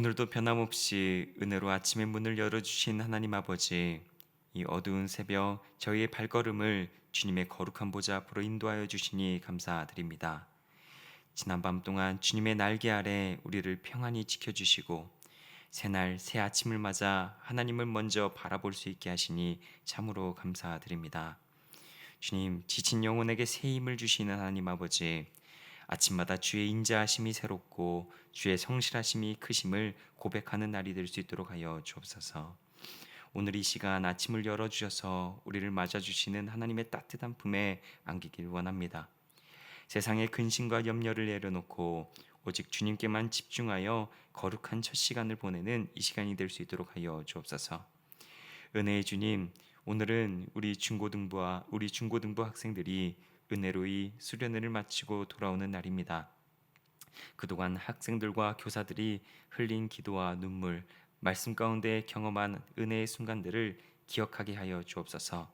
오늘도 변함없이 은혜로 아침의 문을 열어주신 하나님 아버지, 이 어두운 새벽 저희의 발걸음을 주님의 거룩한 보좌 앞으로 인도하여 주시니 감사드립니다. 지난밤 동안 주님의 날개 아래 우리를 평안히 지켜주시고 새날 새 아침을 맞아 하나님을 먼저 바라볼 수 있게 하시니 참으로 감사드립니다. 주님, 지친 영혼에게 새 힘을 주시는 하나님 아버지, 아침마다 주의 인자하심이 새롭고 주의 성실하심이 크심을 고백하는 날이 될 수 있도록 하여 주옵소서. 오늘 이 시간 아침을 열어주셔서 우리를 맞아주시는 하나님의 따뜻한 품에 안기길 원합니다. 세상의 근심과 염려를 내려놓고 오직 주님께만 집중하여 거룩한 첫 시간을 보내는 이 시간이 될 수 있도록 하여 주옵소서. 은혜의 주님, 오늘은 우리 중고등부 학생들이 은혜로이 수련회를 마치고 돌아오는 날입니다. 그동안 학생들과 교사들이 흘린 기도와 눈물, 말씀 가운데 경험한 은혜의 순간들을 기억하게 하여 주옵소서.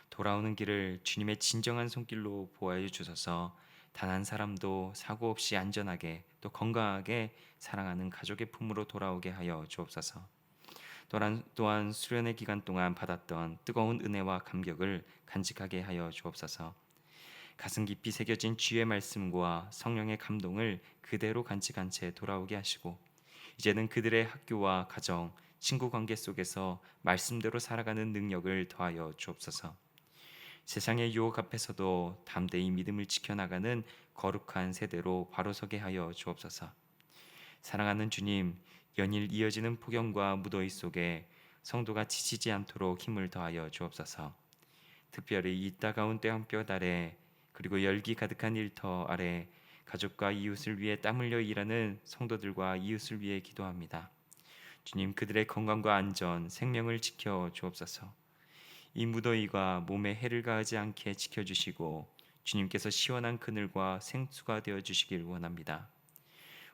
돌아오는 길을 주님의 진정한 손길로 보호하여 주셔서 단 한 사람도 사고 없이 안전하게 또 건강하게 사랑하는 가족의 품으로 돌아오게 하여 주옵소서. 또한 수련의 기간 동안 받았던 뜨거운 은혜와 감격을 간직하게 하여 주옵소서. 가슴 깊이 새겨진 주의 말씀과 성령의 감동을 그대로 간직한 채 돌아오게 하시고 이제는 그들의 학교와 가정, 친구 관계 속에서 말씀대로 살아가는 능력을 더하여 주옵소서. 세상의 유혹 앞에서도 담대히 믿음을 지켜나가는 거룩한 세대로 바로 서게 하여 주옵소서. 사랑하는 주님, 연일 이어지는 폭염과 무더위 속에 성도가 지치지 않도록 힘을 더하여 주옵소서. 특별히 이 따가운 때한볕 아래 그리고 열기 가득한 일터 아래 가족과 이웃을 위해 땀 흘려 일하는 성도들과 이웃을 위해 기도합니다. 주님, 그들의 건강과 안전, 생명을 지켜 주옵소서. 이 무더위가 몸에 해를 가하지 않게 지켜주시고 주님께서 시원한 그늘과 생수가 되어 주시길 원합니다.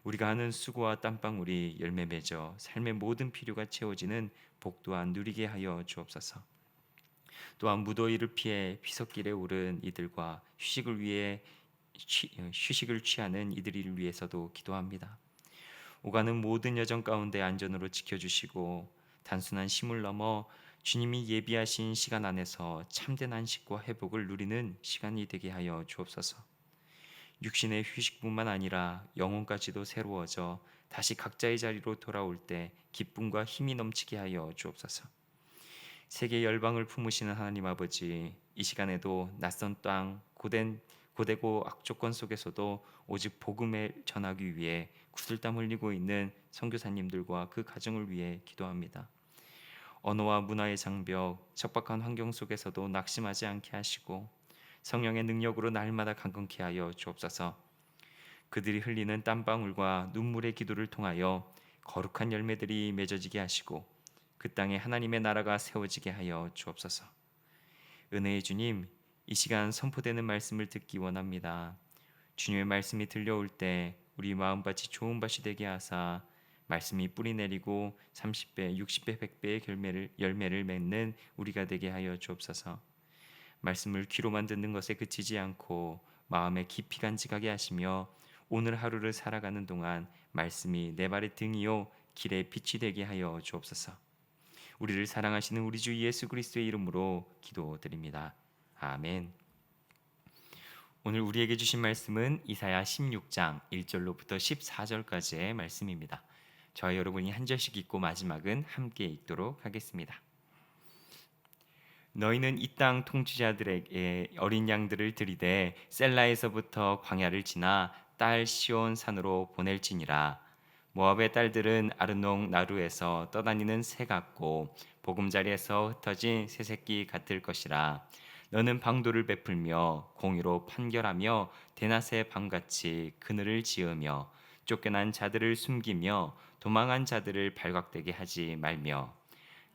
우리가 하는 수고와 땀방울이 열매 맺어 삶의 모든 필요가 채워지는 복 또한 누리게 하여 주옵소서. 또한 무더위를 피해 피서길에 오른 이들과 휴식을 취하는 이들을 위해서도 기도합니다. 오가는 모든 여정 가운데 안전으로 지켜주시고 단순한 쉼을 넘어 주님이 예비하신 시간 안에서 참된 안식과 회복을 누리는 시간이 되게 하여 주옵소서. 육신의 휴식뿐만 아니라 영혼까지도 새로워져 다시 각자의 자리로 돌아올 때 기쁨과 힘이 넘치게 하여 주옵소서. 세계 열방을 품으시는 하나님 아버지, 이 시간에도 낯선 땅 고되고 악조건 속에서도 오직 복음을 전하기 위해 구슬땀 흘리고 있는 선교사님들과 그 가정을 위해 기도합니다. 언어와 문화의 장벽, 척박한 환경 속에서도 낙심하지 않게 하시고 성령의 능력으로 날마다 강건케 하여 주옵소서. 그들이 흘리는 땀방울과 눈물의 기도를 통하여 거룩한 열매들이 맺어지게 하시고 그 땅에 하나님의 나라가 세워지게 하여 주옵소서. 은혜의 주님, 이 시간 선포되는 말씀을 듣기 원합니다. 주님의 말씀이 들려올 때 우리 마음밭이 좋은 밭이 되게 하사 말씀이 뿌리 내리고 30배, 60배, 100배의 열매를 맺는 우리가 되게 하여 주옵소서. 말씀을 귀로만 듣는 것에 그치지 않고 마음에 깊이 간직하게 하시며 오늘 하루를 살아가는 동안 말씀이 내 발의 등이요 길의 빛이 되게 하여 주옵소서. 우리를 사랑하시는 우리 주 예수 그리스도의 이름으로 기도드립니다. 아멘. 오늘 우리에게 주신 말씀은 이사야 16장 1절로부터 14절까지의 말씀입니다. 저와 여러분이 한 절씩 읽고 마지막은 함께 읽도록 하겠습니다. 너희는 이 땅 통치자들에게 어린 양들을 들이되 셀라에서부터 광야를 지나 딸 시온 산으로 보낼지니라. 모압의 딸들은 아르논 나루에서 떠다니는 새 같고 보금자리에서 흩어진 새새끼 같을 것이라. 너는 방도를 베풀며 공의로 판결하며 대낮의 밤같이 그늘을 지으며 쫓겨난 자들을 숨기며 도망한 자들을 발각되게 하지 말며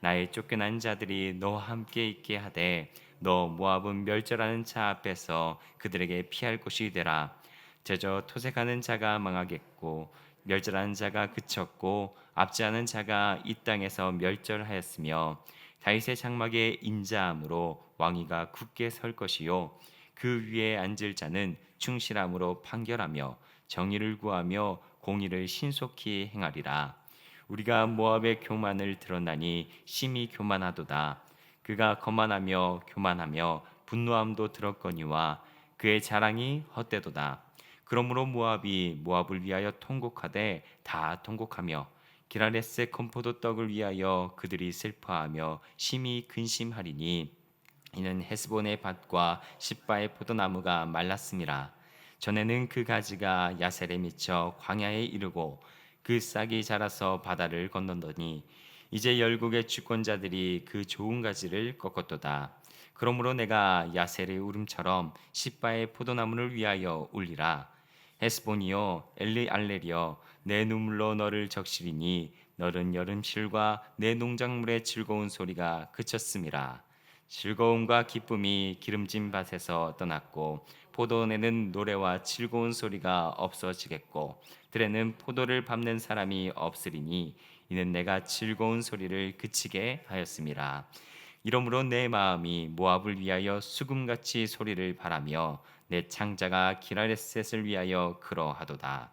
나의 쫓겨난 자들이 너와 함께 있게 하되 너 모압은 멸절하는 자 앞에서 그들에게 피할 곳이 되라. 저저 토색하는 자가 망하겠고 멸절하는 자가 그쳤고 압제하는 자가 이 땅에서 멸절하였으며 다윗의 장막에 인자함으로 왕위가 굳게 설 것이요 그 위에 앉을 자는 충실함으로 판결하며 정의를 구하며 공의를 신속히 행하리라. 우리가 모압의 교만을 들었나니 심히 교만하도다. 그가 거만하며 교만하며 분노함도 들었거니와 그의 자랑이 헛되도다. 그러므로 모압이 모압을 위하여 통곡하되 다 통곡하며 기라레스의 건포도 떡을 위하여 그들이 슬퍼하며 심히 근심하리니 이는 헤스본의 밭과 십바의 포도나무가 말랐음이라. 전에는 그 가지가 야셀에 미쳐 광야에 이르고 그 싹이 자라서 바다를 건너더니 이제 열국의 주권자들이 그 좋은 가지를 꺾었도다. 그러므로 내가 야셀의 울음처럼 십바의 포도나무를 위하여 울리라. 헤스본이여 엘리알레리여 내 눈물로 너를 적시리니 너는 여름실과 내 농작물의 즐거운 소리가 그쳤음이라. 즐거움과 기쁨이 기름진 밭에서 떠났고 포도원에는 노래와 즐거운 소리가 없어지겠고 들에는 포도를 밟는 사람이 없으리니 이는 내가 즐거운 소리를 그치게 하였음이라. 이러므로 내 마음이 모압을 위하여 수금같이 소리를 바라며 내 창자가 기라레셋을 위하여 그러하도다.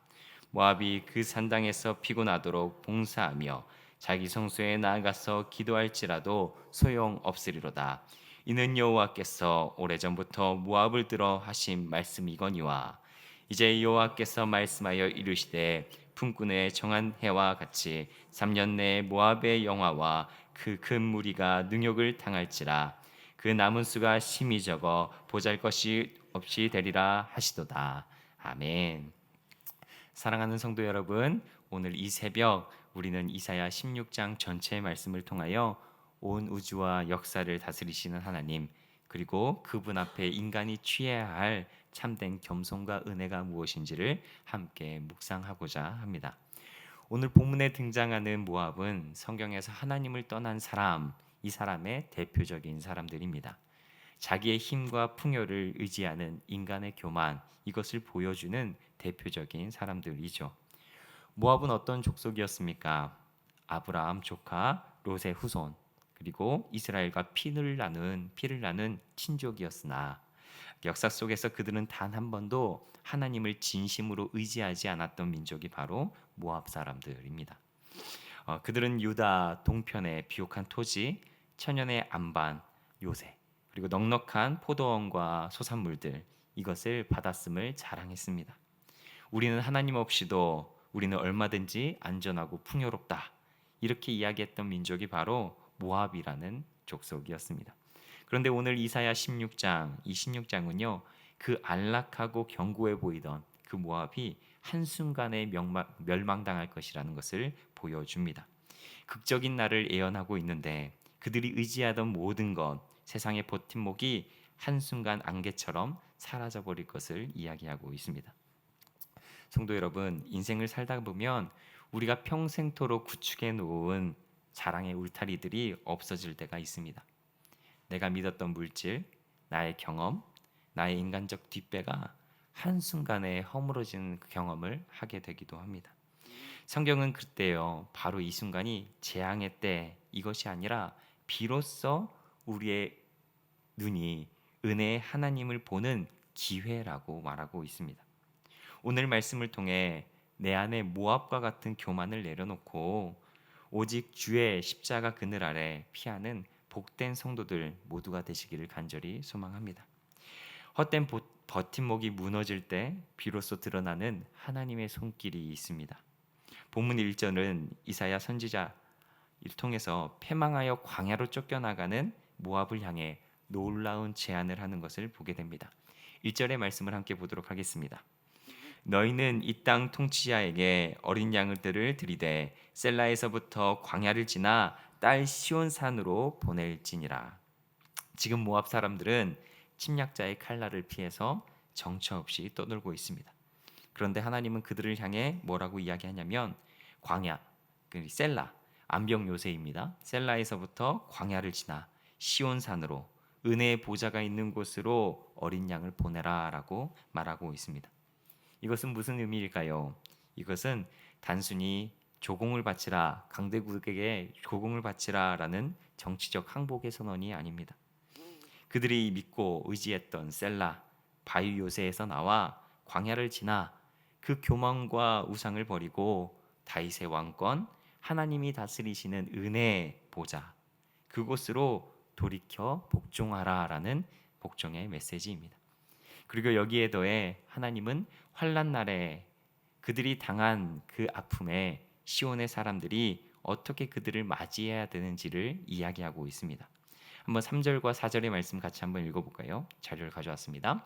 모압이 그 산당에서 피곤하도록 봉사하며 자기 성소에 나아가서 기도할지라도 소용없으리로다. 이는 여호와께서 오래전부터 모압을 들어 하신 말씀이거니와 이제 여호와께서 말씀하여 이르시되 품꾼의 정한 해와 같이 3년 내에 모압의 영화와 그 큰 무리가 능욕을 당할지라. 그 남은 수가 심히 적어 보잘것이 없이 되리라 하시도다. 아멘. 사랑하는 성도 여러분, 오늘 이 새벽 우리는 이사야 16장 전체의 말씀을 통하여 온 우주와 역사를 다스리시는 하나님, 그리고 그분 앞에 인간이 취해야 할 참된 겸손과 은혜가 무엇인지를 함께 묵상하고자 합니다. 오늘 본문에 등장하는 모압은 성경에서 하나님을 떠난 사람, 이 사람의 대표적인 사람들입니다. 자기의 힘과 풍요를 의지하는 인간의 교만, 이것을 보여주는 대표적인 사람들이죠. 모압은 어떤 족속이었습니까? 아브라함 조카 롯의 후손, 그리고 이스라엘과 피를 나눈 친족이었으나 역사 속에서 그들은 단 한 번도 하나님을 진심으로 의지하지 않았던 민족이 바로 모압 사람들입니다. 그들은 유다 동편의 비옥한 토지, 천연의 안반, 요새, 그리고 넉넉한 포도원과 소산물들, 이것을 받았음을 자랑했습니다. 우리는 하나님 없이도 우리는 얼마든지 안전하고 풍요롭다, 이렇게 이야기했던 민족이 바로 모압이라는 족속이었습니다. 그런데 오늘 이사야 16장, 이 16장은요, 그 안락하고 견고해 보이던 그 모압이 한순간에 멸망당할 것이라는 것을 보여줍니다. 극적인 날을 예언하고 있는데 그들이 의지하던 모든 것, 세상의 버팀목이 한순간 안개처럼 사라져버릴 것을 이야기하고 있습니다. 성도 여러분, 인생을 살다 보면 우리가 평생토록 구축해 놓은 자랑의 울타리들이 없어질 때가 있습니다. 내가 믿었던 물질, 나의 경험, 나의 인간적 뒷배가 한순간에 허물어지는 그 경험을 하게 되기도 합니다. 성경은 그때요, 바로 이 순간이 재앙의 때, 이것이 아니라 비로소 우리의 눈이 은혜의 하나님을 보는 기회라고 말하고 있습니다. 오늘 말씀을 통해 내 안에 모압과 같은 교만을 내려놓고 오직 주의 십자가 그늘 아래 피하는 복된 성도들 모두가 되시기를 간절히 소망합니다. 헛된 버팀목이 무너질 때 비로소 드러나는 하나님의 손길이 있습니다. 본문 1절은 이사야 선지자를 통해서 패망하여 광야로 쫓겨나가는 모압을 향해 놀라운 제안을 하는 것을 보게 됩니다. 1절의 말씀을 함께 보도록 하겠습니다. 너희는 이 땅 통치자에게 어린 양들을 들이되 셀라에서부터 광야를 지나 딸 시온산으로 보낼지니라. 지금 모압 사람들은 침략자의 칼날을 피해서 정처 없이 떠돌고 있습니다. 그런데 하나님은 그들을 향해 뭐라고 이야기하냐면 광야, 셀라, 암병 요새입니다. 셀라에서부터 광야를 지나 시온산으로 은혜의 보좌가 있는 곳으로 어린 양을 보내라라고 말하고 있습니다. 이것은 무슨 의미일까요? 이것은 단순히 조공을 바치라, 강대국에게 조공을 바치라라는 정치적 항복의 선언이 아닙니다. 그들이 믿고 의지했던 셀라, 바위 요새에서 나와 광야를 지나 그 교만과 우상을 버리고 다윗의 왕권, 하나님이 다스리시는 은혜의 보좌, 그곳으로 돌이켜 복종하라라는 복종의 메시지입니다. 그리고 여기에 더해 하나님은 환난 날에 그들이 당한 그 아픔에 시온의 사람들이 어떻게 그들을 맞이해야 되는지를 이야기하고 있습니다. 한번 3절과 4절의 말씀 같이 한번 읽어볼까요? 자료를 가져왔습니다.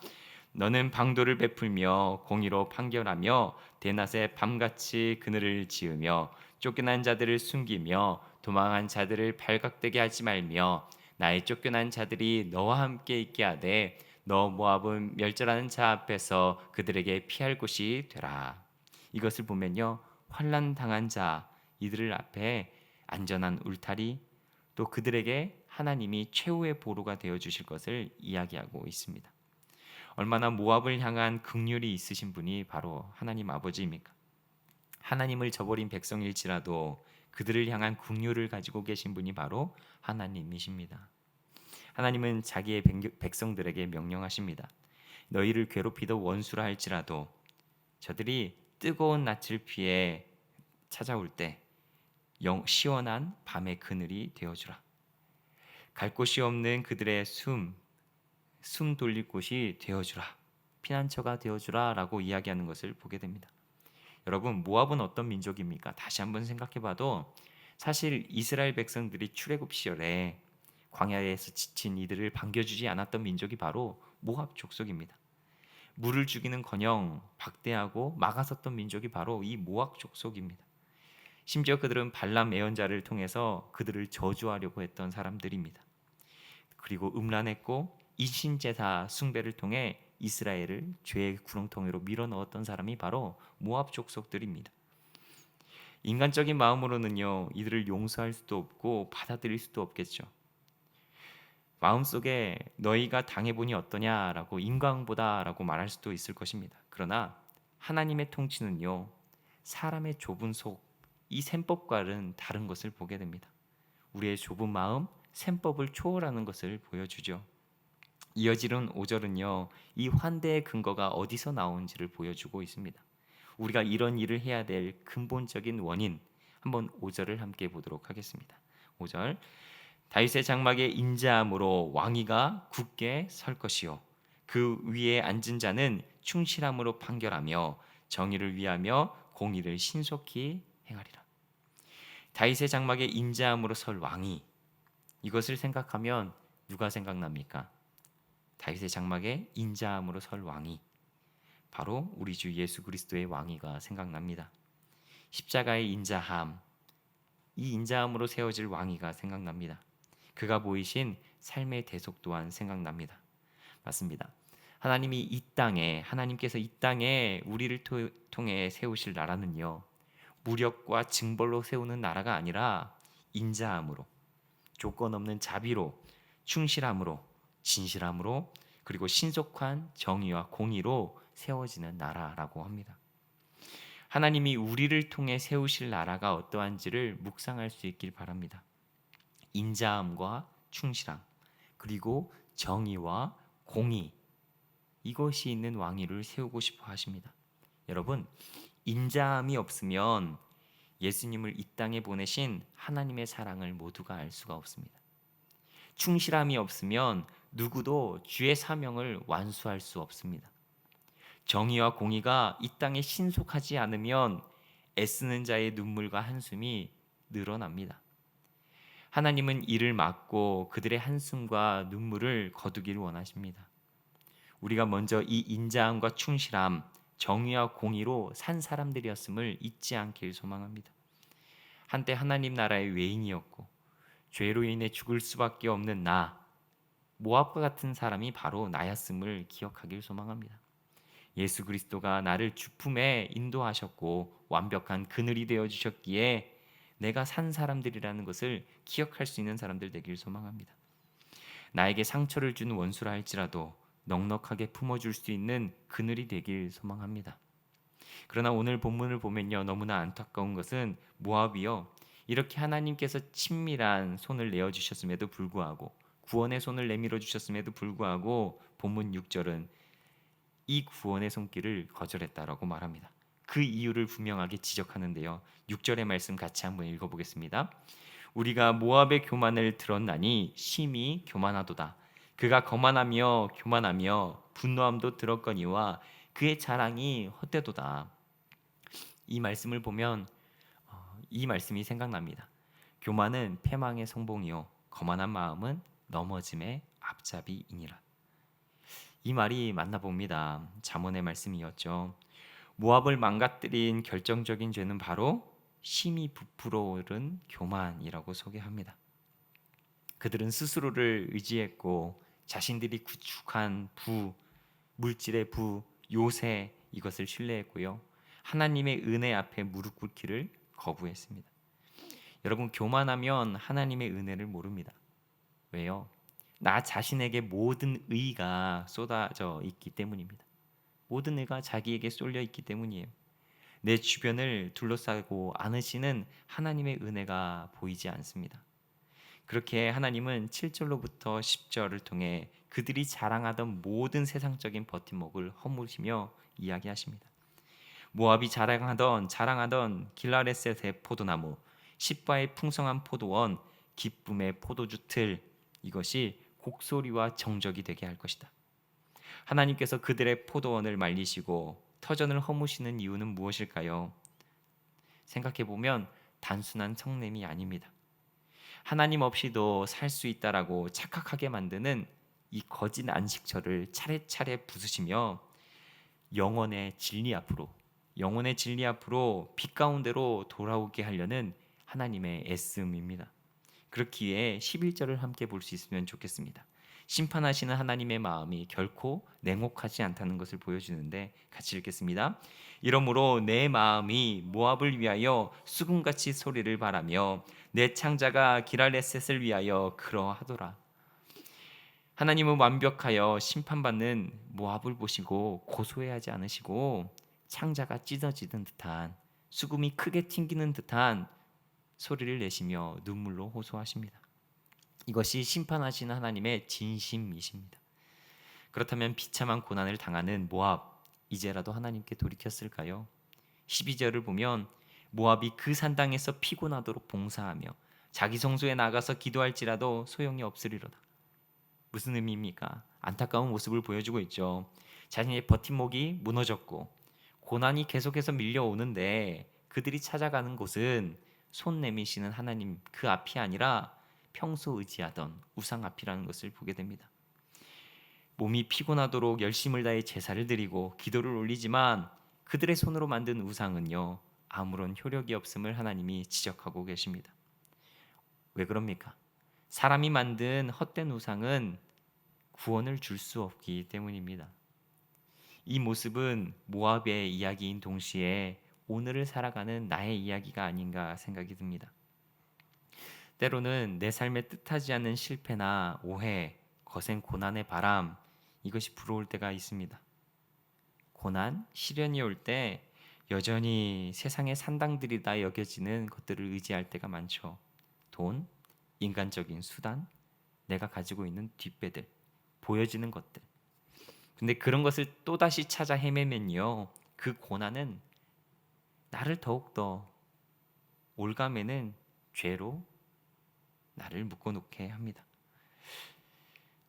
너는 방도를 베풀며 공의로 판결하며 대낮에 밤같이 그늘을 지으며 쫓겨난 자들을 숨기며 도망한 자들을 발각되게 하지 말며 나의 쫓겨난 자들이 너와 함께 있게 하되 너 모압은 멸절하는 자 앞에서 그들에게 피할 곳이 되라. 이것을 보면요, 환난 당한 자 이들을 앞에 안전한 울타리, 또 그들에게 하나님이 최후의 보루가 되어 주실 것을 이야기하고 있습니다. 얼마나 모압을 향한 긍휼이 있으신 분이 바로 하나님 아버지입니까? 하나님을 저버린 백성일지라도 그들을 향한 긍휼을 가지고 계신 분이 바로 하나님이십니다. 하나님은 자기의 백성들에게 명령하십니다. 너희를 괴롭히던 원수라 할지라도 저들이 뜨거운 낯을 피해 찾아올 때 시원한 밤의 그늘이 되어주라. 갈 곳이 없는 그들의 숨 돌릴 곳이 되어주라. 피난처가 되어주라 라고 이야기하는 것을 보게 됩니다. 여러분, 모압은 어떤 민족입니까? 다시 한번 생각해봐도 사실 이스라엘 백성들이 출애굽 시절에 광야에서 지친 이들을 반겨주지 않았던 민족이 바로 모압 족속입니다. 물을 주기는커녕 박대하고 막아섰던 민족이 바로 이 모압 족속입니다. 심지어 그들은 발람 예언자를 통해서 그들을 저주하려고 했던 사람들입니다. 그리고 음란했고 이신제사 숭배를 통해 이스라엘을 죄의 구렁텅이로 밀어넣었던 사람이 바로 모압 족속들입니다. 인간적인 마음으로는요, 이들을 용서할 수도 없고 받아들일 수도 없겠죠. 마음속에 너희가 당해보니 어떠냐라고 인광보다라고 말할 수도 있을 것입니다. 그러나 하나님의 통치는요, 사람의 좁은 속, 이 셈법과는 다른 것을 보게 됩니다. 우리의 좁은 마음, 셈법을 초월하는 것을 보여주죠. 이어지는 5절은요, 이 환대의 근거가 어디서 나온지를 보여주고 있습니다. 우리가 이런 일을 해야 될 근본적인 원인, 한번 5절을 함께 보도록 하겠습니다. 5절, 다윗의 장막에 인자함으로 왕위가 굳게 설 것이요 그 위에 앉은 자는 충실함으로 판결하며 정의를 위하며 공의를 신속히 행하리라. 다윗의 장막에 인자함으로 설 왕이, 이것을 생각하면 누가 생각납니까? 다윗의 장막에 인자함으로 설 왕이 바로 우리 주 예수 그리스도의 왕위가 생각납니다. 십자가의 인자함, 이 인자함으로 세워질 왕위가 생각납니다. 그가 보이신 삶의 대속 또한 생각납니다. 맞습니다. 하나님께서 이 땅에 우리를 통해 세우실 나라는요, 무력과 징벌로 세우는 나라가 아니라 인자함으로, 조건 없는 자비로, 충실함으로, 진실함으로, 그리고 신속한 정의와 공의로 세워지는 나라라고 합니다. 하나님이 우리를 통해 세우실 나라가 어떠한지를 묵상할 수 있길 바랍니다. 인자함과 충실함, 그리고 정의와 공의, 이것이 있는 왕위를 세우고 싶어 하십니다. 여러분, 인자함이 없으면 예수님을 이 땅에 보내신 하나님의 사랑을 모두가 알 수가 없습니다. 충실함이 없으면 누구도 주의 사명을 완수할 수 없습니다. 정의와 공의가 이 땅에 신속하지 않으면 애쓰는 자의 눈물과 한숨이 늘어납니다. 하나님은 이를 막고 그들의 한숨과 눈물을 거두기를 원하십니다. 우리가 먼저 이 인자함과 충실함, 정의와 공의로 산 사람들이었음을 잊지 않길 소망합니다. 한때 하나님 나라의 외인이었고 죄로 인해 죽을 수밖에 없는 모압과 같은 사람이 바로 나였음을 기억하길 소망합니다. 예수 그리스도가 나를 주품에 인도하셨고 완벽한 그늘이 되어 주셨기에 내가 산 사람들이라는 것을 기억할 수 있는 사람들 되길 소망합니다. 나에게 상처를 준 원수라 할지라도 넉넉하게 품어줄 수 있는 그늘이 되길 소망합니다. 그러나 오늘 본문을 보면요, 너무나 안타까운 것은 모압이요, 이렇게 하나님께서 친밀한 손을 내어주셨음에도 불구하고, 구원의 손을 내밀어 주셨음에도 불구하고 본문 6절은 이 구원의 손길을 거절했다라고 말합니다. 그 이유를 분명하게 지적하는데요. 6절의 말씀 같이 한번 읽어보겠습니다. 우리가 모압의 교만을 들었나니 심히 교만하도다. 그가 거만하며 교만하며 분노함도 들었거니와 그의 자랑이 헛되도다. 이 말씀을 보면 이 말씀이 생각납니다. 교만은 패망의 성봉이요 거만한 마음은 넘어짐의 앞잡이이니라. 이 말이 맞나 봅니다. 잠언의 말씀이었죠. 모압을 망가뜨린 결정적인 죄는 바로 심히 부풀어 오른 교만이라고 소개합니다. 그들은 스스로를 의지했고 자신들이 구축한 물질의 요새 이것을 신뢰했고요. 하나님의 은혜 앞에 무릎 꿇기를 거부했습니다. 여러분, 교만하면 하나님의 은혜를 모릅니다. 왜요? 나 자신에게 모든 의가 쏟아져 있기 때문입니다. 모든 의가 자기에게 쏠려 있기 때문이에요. 내 주변을 둘러싸고 안으시는 하나님의 은혜가 보이지 않습니다. 그렇게 하나님은 7절로부터 10절을 통해 그들이 자랑하던 모든 세상적인 버팀목을 허무시며 이야기하십니다. 모압이 자랑하던 길라레셋의 포도나무, 십바의 풍성한 포도원, 기쁨의 포도주 틀, 이것이 곡소리와 정적이 되게 할 것이다. 하나님께서 그들의 포도원을 말리시고 터전을 허무시는 이유는 무엇일까요? 생각해보면 단순한 성냄이 아닙니다. 하나님 없이도 살 수 있다라고 착각하게 만드는 이 거짓 안식처를 차례차례 부수시며 영혼의 진리 앞으로 빛 가운데로 돌아오게 하려는 하나님의 애씀입니다. 그렇기에 11절을 함께 볼 수 있으면 좋겠습니다. 심판하시는 하나님의 마음이 결코 냉혹하지 않다는 것을 보여주는데 같이 읽겠습니다. 이러므로 내 마음이 모압을 위하여 수금같이 소리를 바라며 내 창자가 기랄레셋을 위하여 그러하더라. 하나님은 완벽하여 심판받는 모압을 보시고 고소해하지 않으시고 창자가 찢어지는 듯한 수금이 크게 튕기는 듯한 소리를 내시며 눈물로 호소하십니다. 이것이 심판하시는 하나님의 진심이십니다. 그렇다면 비참한 고난을 당하는 모압, 이제라도 하나님께 돌이켰을까요? 12절을 보면 모압이 그 산당에서 피곤하도록 봉사하며 자기 성소에 나가서 기도할지라도 소용이 없으리로다. 무슨 의미입니까? 안타까운 모습을 보여주고 있죠. 자신의 버팀목이 무너졌고 고난이 계속해서 밀려오는데 그들이 찾아가는 곳은 손 내미시는 하나님 그 앞이 아니라 평소 의지하던 우상 앞이라는 것을 보게 됩니다. 몸이 피곤하도록 열심을 다해 제사를 드리고 기도를 올리지만 그들의 손으로 만든 우상은요 아무런 효력이 없음을 하나님이 지적하고 계십니다. 왜 그럽니까? 사람이 만든 헛된 우상은 구원을 줄 수 없기 때문입니다. 이 모습은 모압의 이야기인 동시에 오늘을 살아가는 나의 이야기가 아닌가 생각이 듭니다. 때로는 내 삶에 뜻하지 않는 실패나 오해, 거센 고난의 바람, 이것이 불어올 때가 있습니다. 고난, 시련이 올 때 여전히 세상의 산당들이다 여겨지는 것들을 의지할 때가 많죠. 돈, 인간적인 수단, 내가 가지고 있는 뒷배들, 보여지는 것들. 근데 그런 것을 또다시 찾아 헤매면요, 그 고난은 나를 더욱더 올가매는 죄로 나를 묶어놓게 합니다.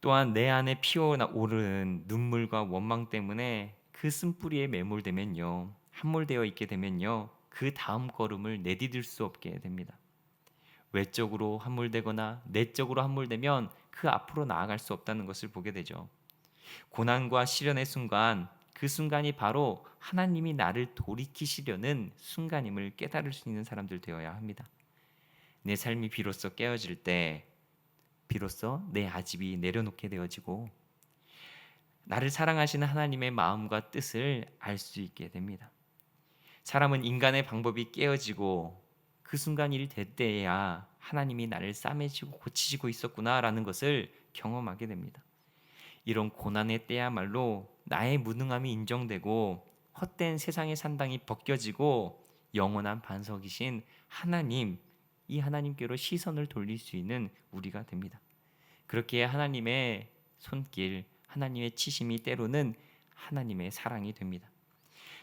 또한 내 안에 피어오르는 눈물과 원망 때문에 그 쓴뿌리에 매몰되면요, 함몰되어 있게 되면요, 그 다음 걸음을 내디딜 수 없게 됩니다. 외적으로 함몰되거나 내적으로 함몰되면 그 앞으로 나아갈 수 없다는 것을 보게 되죠. 고난과 시련의 순간, 그 순간이 바로 하나님이 나를 돌이키시려는 순간임을 깨달을 수 있는 사람들 되어야 합니다. 내 삶이 비로소 깨어질 때 비로소 내 아집이 내려놓게 되어지고 나를 사랑하시는 하나님의 마음과 뜻을 알 수 있게 됩니다. 사람은 인간의 방법이 깨어지고 그 순간이 될 때에야 하나님이 나를 싸매시고 고치시고 있었구나라는 것을 경험하게 됩니다. 이런 고난의 때야말로 나의 무능함이 인정되고 헛된 세상의 산당이 벗겨지고 영원한 반석이신 하나님, 이 하나님께로 시선을 돌릴 수 있는 우리가 됩니다. 그렇게 하나님의 손길, 하나님의 치심이 때로는 하나님의 사랑이 됩니다.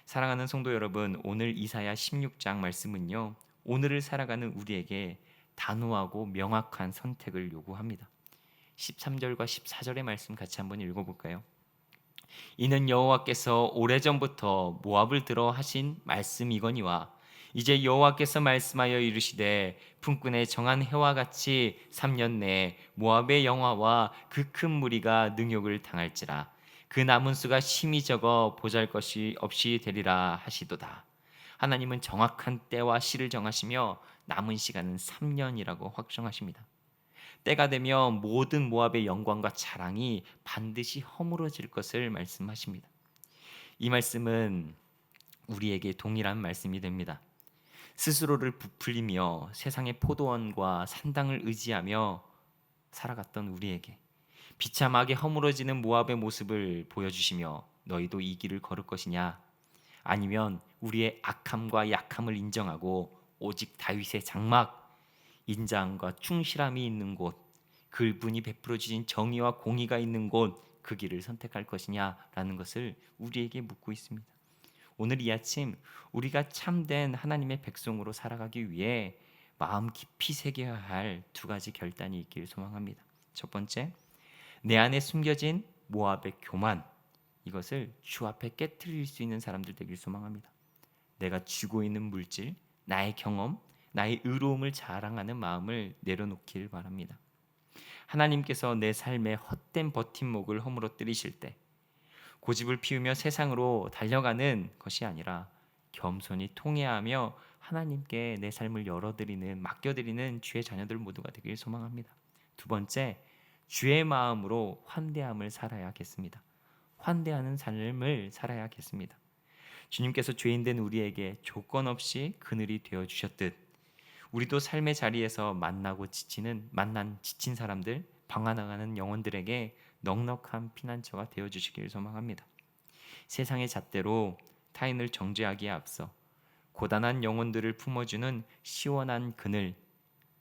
사랑하는 성도 여러분, 오늘 이사야 16장 말씀은요, 오늘을 살아가는 우리에게 단호하고 명확한 선택을 요구합니다. 13절과 14절의 말씀 같이 한번 읽어볼까요? 이는 여호와께서 오래전부터 모압을 들어 하신 말씀이거니와 이제 여호와께서 말씀하여 이르시되 품꾼의 정한 해와 같이 3년 내에 모압의 영화와 그 큰 무리가 능욕을 당할지라 그 남은 수가 심히 적어 보잘것이 없이 되리라 하시도다. 하나님은 정확한 때와 시를 정하시며 남은 시간은 3년이라고 확정하십니다. 때가 되면 모든 모압의 영광과 자랑이 반드시 허물어질 것을 말씀하십니다. 이 말씀은 우리에게 동일한 말씀이 됩니다. 스스로를 부풀리며 세상의 포도원과 산당을 의지하며 살아갔던 우리에게 비참하게 허물어지는 모압의 모습을 보여주시며 너희도 이 길을 걸을 것이냐? 아니면 우리의 악함과 약함을 인정하고 오직 다윗의 장막 인자함과 충실함이 있는 곳, 그분이 베풀어 주신 정의와 공의가 있는 곳, 그 길을 선택할 것이냐라는 것을 우리에게 묻고 있습니다. 오늘 이 아침 우리가 참된 하나님의 백성으로 살아가기 위해 마음 깊이 새겨야 할 두 가지 결단이 있기를 소망합니다. 첫 번째, 내 안에 숨겨진 모압의 교만, 이것을 주 앞에 깨트릴 수 있는 사람들 되길 소망합니다. 내가 쥐고 있는 물질, 나의 경험, 나의 의로움을 자랑하는 마음을 내려놓기를 바랍니다. 하나님께서 내 삶의 헛된 버팀목을 허물어뜨리실 때 고집을 피우며 세상으로 달려가는 것이 아니라 겸손히 통회하며 하나님께 내 삶을 열어드리는, 맡겨드리는 주의 자녀들 모두가 되길 소망합니다. 두 번째, 주의 마음으로 환대함을 살아야겠습니다. 환대하는 삶을 살아야겠습니다. 주님께서 죄인된 우리에게 조건 없이 그늘이 되어 주셨듯 우리도 삶의 자리에서 만난 지친 사람들, 방황하는 영혼들에게 넉넉한 피난처가 되어 주시기를 소망합니다. 세상의 잣대로 타인을 정죄하기에 앞서 고단한 영혼들을 품어주는 시원한 그늘,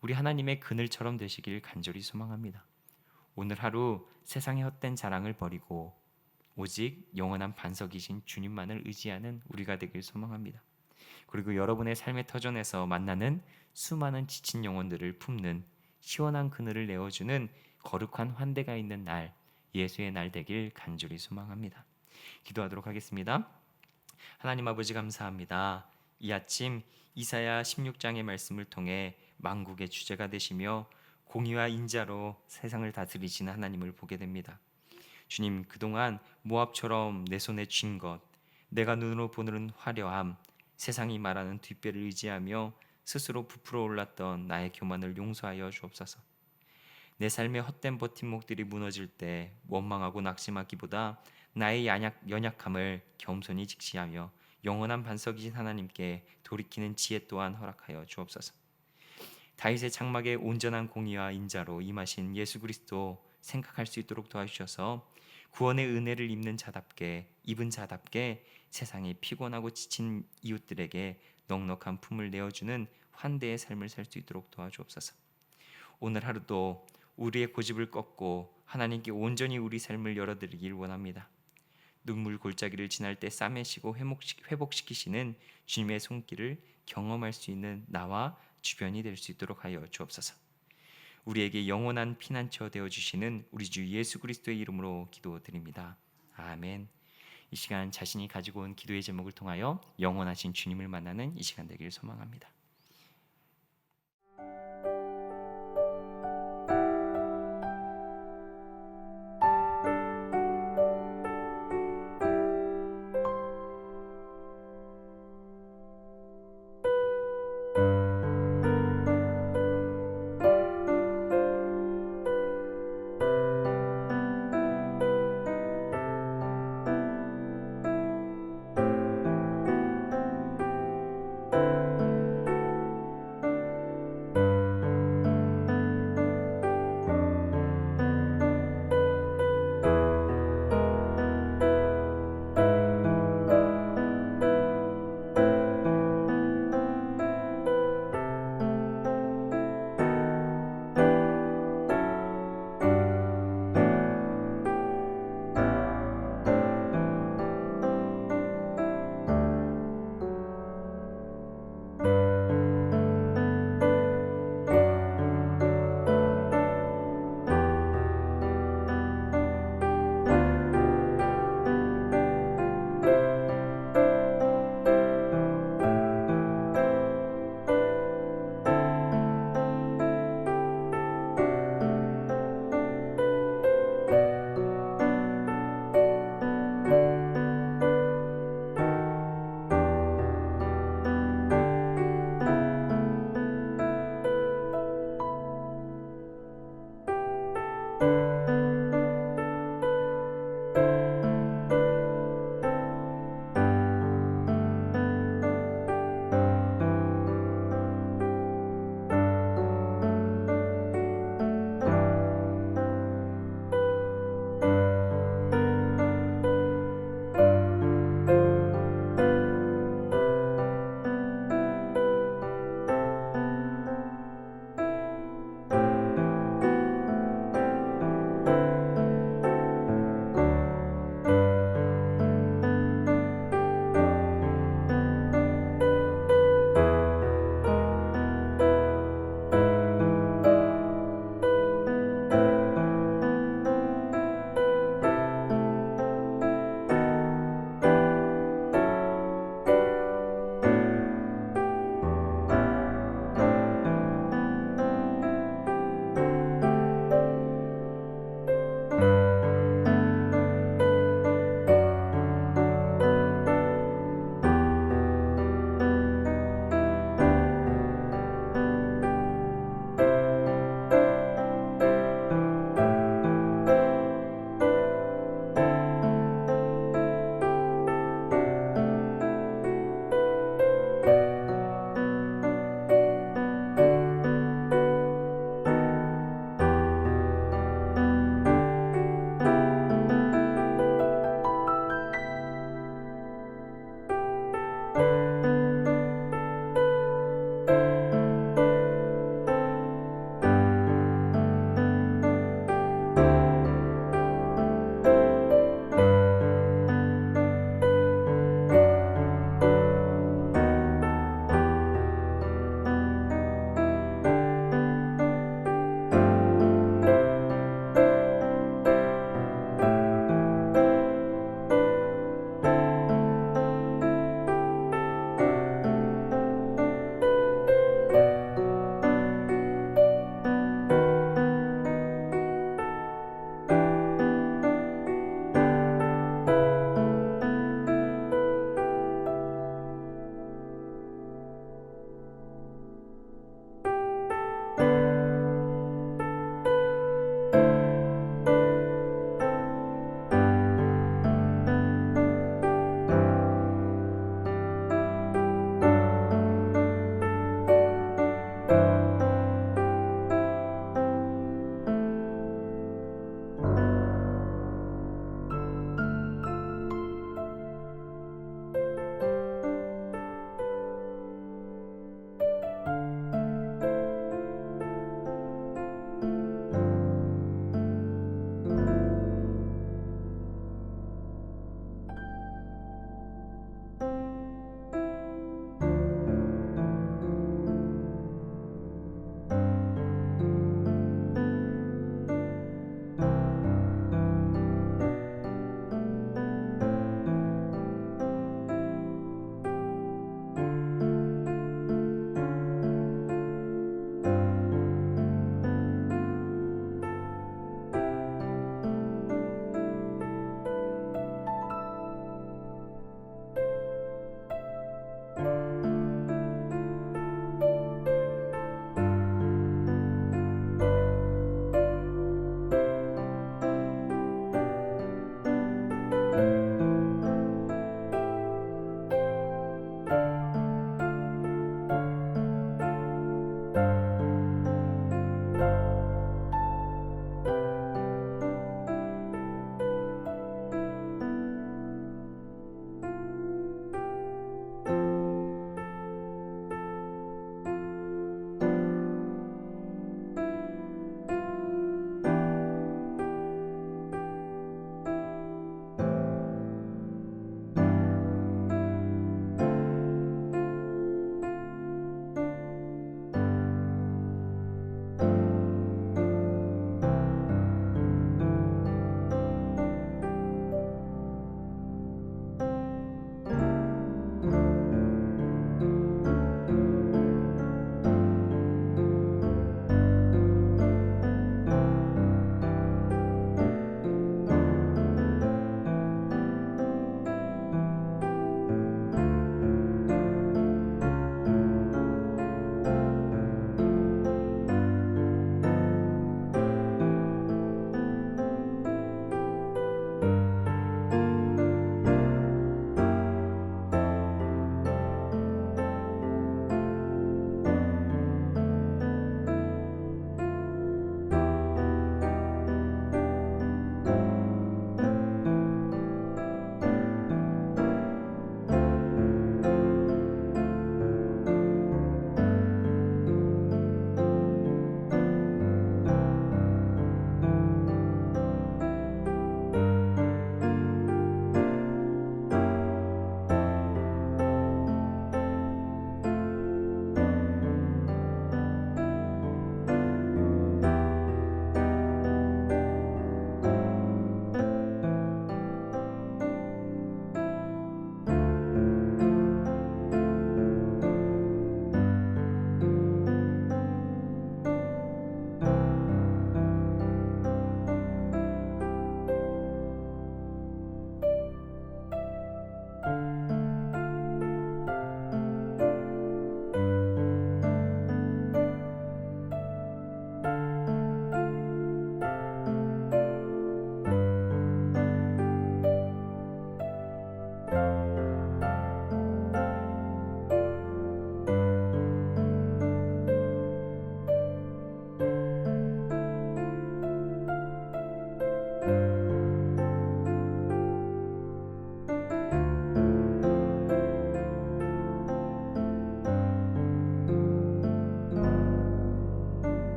우리 하나님의 그늘처럼 되시길 간절히 소망합니다. 오늘 하루 세상의 헛된 자랑을 버리고 오직 영원한 반석이신 주님만을 의지하는 우리가 되길 소망합니다. 그리고 여러분의 삶의 터전에서 만나는 수많은 지친 영혼들을 품는 시원한 그늘을 내어주는 거룩한 환대가 있는 날, 예수의 날 되길 간절히 소망합니다. 기도하도록 하겠습니다. 하나님 아버지 감사합니다. 이 아침 이사야 16장의 말씀을 통해 만국의 주제가 되시며 공의와 인자로 세상을 다스리시는 하나님을 보게 됩니다. 주님, 그동안 모압처럼 내 손에 쥔 것, 내가 눈으로 보는 화려함, 세상이 말하는 뒷배를 의지하며 스스로 부풀어 올랐던 나의 교만을 용서하여 주옵소서. 내 삶의 헛된 버팀목들이 무너질 때 원망하고 낙심하기보다 나의 연약함을 겸손히 직시하며 영원한 반석이신 하나님께 돌이키는 지혜 또한 허락하여 주옵소서. 다윗의 장막에 온전한 공의와 인자로 임하신 예수 그리스도 생각할 수 있도록 도와주셔서 구원의 은혜를 입은 자답게 세상에 피곤하고 지친 이웃들에게 넉넉한 품을 내어주는 환대의 삶을 살 수 있도록 도와주옵소서. 오늘 하루도 우리의 고집을 꺾고 하나님께 온전히 우리 삶을 열어드리길 원합니다. 눈물 골짜기를 지날 때 싸매시고 회복시키시는 주님의 손길을 경험할 수 있는 나와 주변이 될 수 있도록 하여 주옵소서. 우리에게 영원한 피난처 되어주시는 우리 주 예수 그리스도의 이름으로 기도드립니다. 아멘. 이 시간 자신이 가지고 온 기도의 제목을 통하여 영원하신 주님을 만나는 이 시간 되기를 소망합니다.